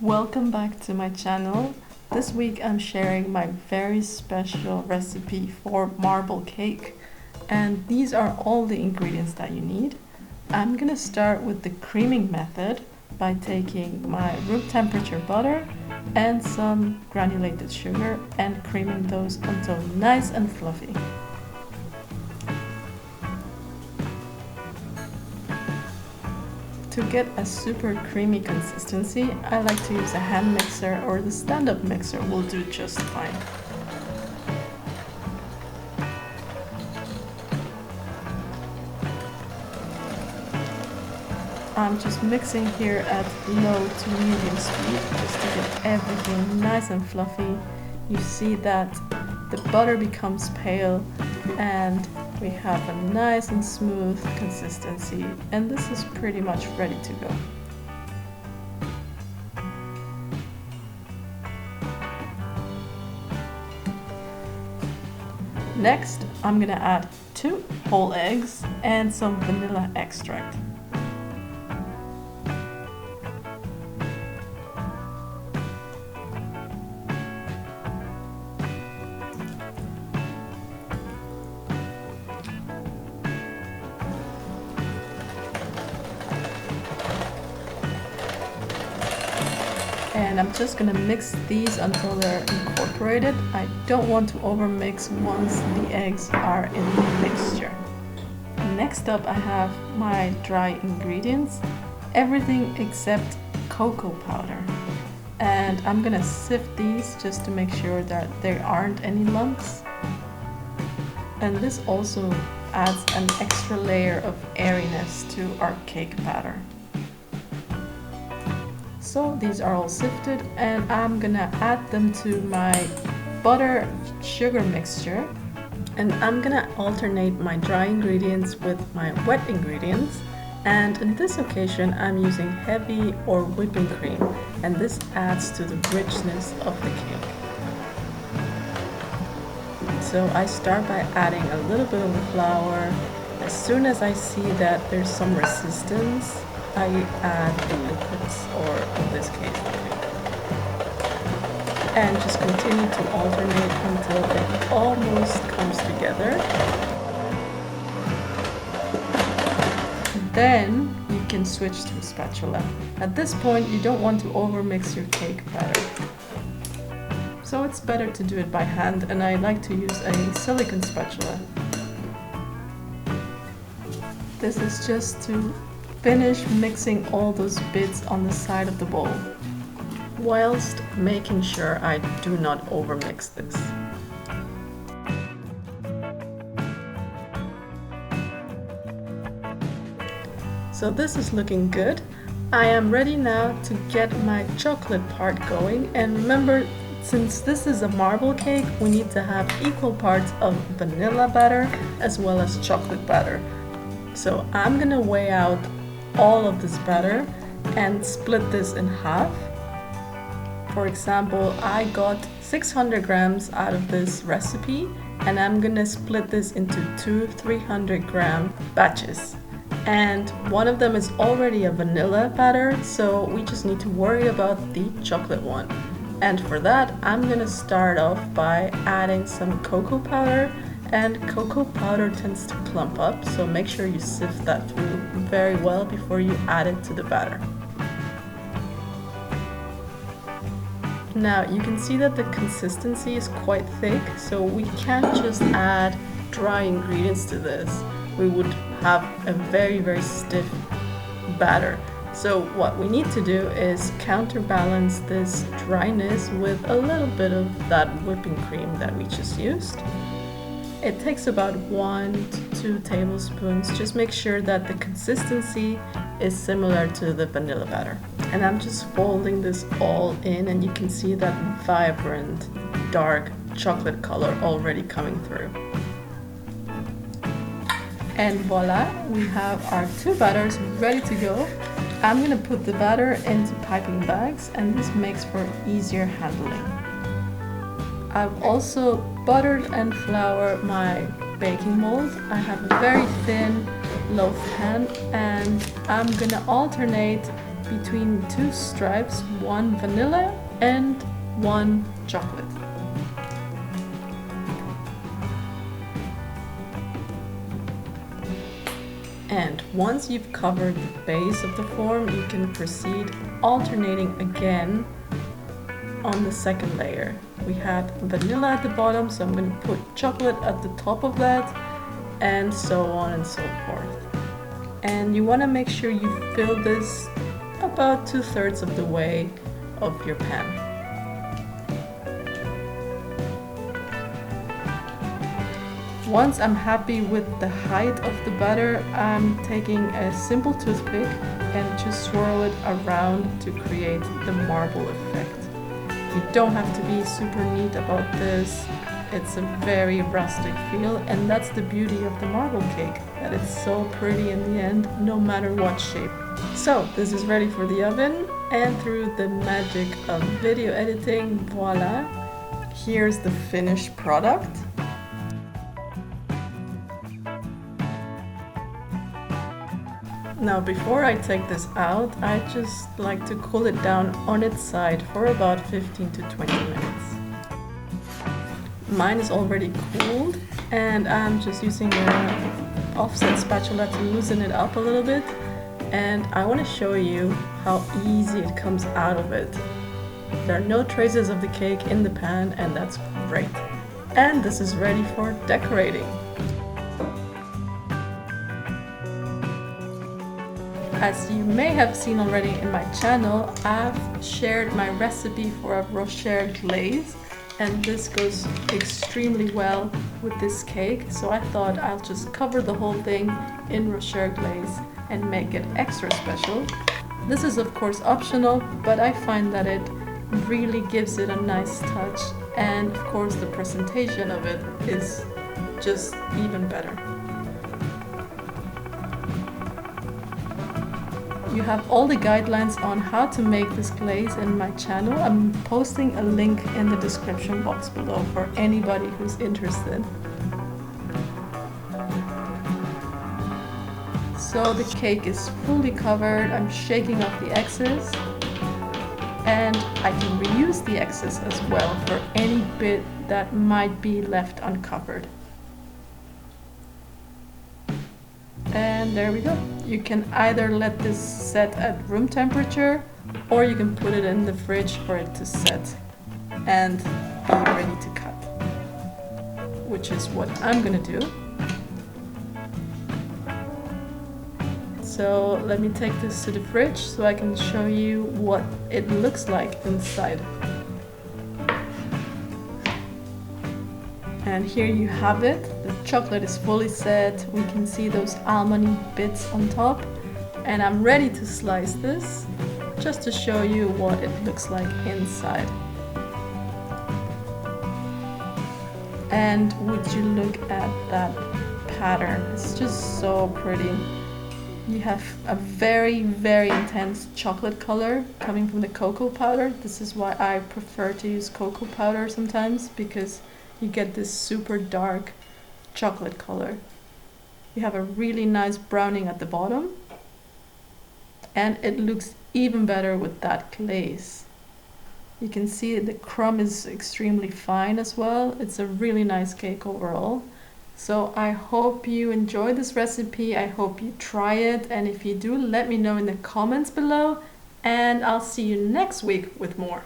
Welcome back to my channel. This week I'm sharing my very special recipe for marble cake, and these are all the ingredients that you need. I'm gonna start with the creaming method by taking my room temperature butter and some granulated sugar and creaming those until nice and fluffy. To get a super creamy consistency, I like to use a hand mixer, or the stand-up mixer will do just fine. I'm just mixing here at low to medium speed just to get everything nice and fluffy. You see that the butter becomes pale and we have a nice and smooth consistency, and this is pretty much ready to go. Next, I'm gonna add 2 whole eggs and some vanilla extract. And I'm just gonna mix these until they're incorporated. I don't want to overmix once the eggs are in the mixture. Next up I have my dry ingredients, everything except cocoa powder. And I'm gonna sift these just to make sure that there aren't any lumps. And this also adds an extra layer of airiness to our cake batter. So these are all sifted, and I'm gonna add them to my butter sugar mixture, and I'm gonna alternate my dry ingredients with my wet ingredients. And in this occasion I'm using heavy or whipping cream, and this adds to the richness of the cake. So I start by adding a little bit of the flour. As soon as I see that there's some resistance, I add the liquids, or in this case the cake, and just continue to alternate until it almost comes together. Then you can switch to a spatula. At this point you don't want to overmix your cake batter, so it's better to do it by hand, and I like to use a silicone spatula. This is just to finish mixing all those bits on the side of the bowl, whilst making sure I do not overmix this. So this is looking good. I am ready now to get my chocolate part going, and remember, since this is a marble cake, we need to have equal parts of vanilla batter as well as chocolate batter. So I'm gonna weigh out all of this batter and split this in half. For example, I got 600 grams out of this recipe, and I'm gonna split this into 2 300-gram batches. And one of them is already a vanilla batter, so we just need to worry about the chocolate one. And for that, I'm gonna start off by adding some cocoa powder, and cocoa powder tends to clump up, so make sure you sift that through very well before you add it to the batter. Now you can see that the consistency is quite thick, so we can't just add dry ingredients to this. We would have a very stiff batter. So what we need to do is counterbalance this dryness with a little bit of that whipping cream that we just used. It takes about 1 to 2 tablespoons. Just make sure that the consistency is similar to the vanilla batter. And I'm just folding this all in, and you can see that vibrant dark chocolate color already coming through. And voila, we have our 2 batters ready to go. I'm gonna put the batter into piping bags, and this makes for easier handling. I've also buttered and floured my baking mold. I have a very thin loaf pan, and I'm gonna alternate between two stripes, one vanilla and one chocolate. And once you've covered the base of the form, you can proceed alternating again on the second layer. We have vanilla at the bottom, so I'm going to put chocolate at the top of that, and so on and so forth. And you want to make sure you fill this about 2/3 of the way of your pan. Once I'm happy with the height of the batter, I'm taking a simple toothpick and just swirl it around to create the marble effect. You don't have to be super neat about this. It's a very rustic feel, and that's the beauty of the marble cake, that it's so pretty in the end, no matter what shape. So this is ready for the oven, and through the magic of video editing, voila, here's the finished product. Now before I take this out, I just like to cool it down on its side for about 15 to 20 minutes. Mine is already cooled, and I'm just using an offset spatula to loosen it up a little bit, and I want to show you how easy it comes out of it. There are no traces of the cake in the pan, and that's great. And this is ready for decorating. As you may have seen already in my channel, I've shared my recipe for a rocher glaze, and this goes extremely well with this cake, so I thought I'll just cover the whole thing in rocher glaze and make it extra special. This is of course optional, but I find that it really gives it a nice touch, and of course the presentation of it is just even better. You have all the guidelines on how to make this glaze in my channel. I'm posting a link in the description box below for anybody who's interested. So the cake is fully covered. I'm shaking off the excess, and I can reuse the excess as well for any bit that might be left uncovered. And there we go. You can either let this set at room temperature, or you can put it in the fridge for it to set and be ready to cut, which is what I'm gonna do. So let me take this to the fridge so I can show you what it looks like inside. And here you have it. The chocolate is fully set. We can see those almondy bits on top. And I'm ready to slice this just to show you what it looks like inside. And would you look at that pattern? It's just so pretty. You have a very, very intense chocolate color coming from the cocoa powder. This is why I prefer to use cocoa powder sometimes, because you get this super dark chocolate color. You have a really nice browning at the bottom, and it looks even better with that glaze. You can see the crumb is extremely fine as well. It's a really nice cake overall. So I hope you enjoy this recipe. I hope you try it, and if you do, let me know in the comments below, and I'll see you next week with more.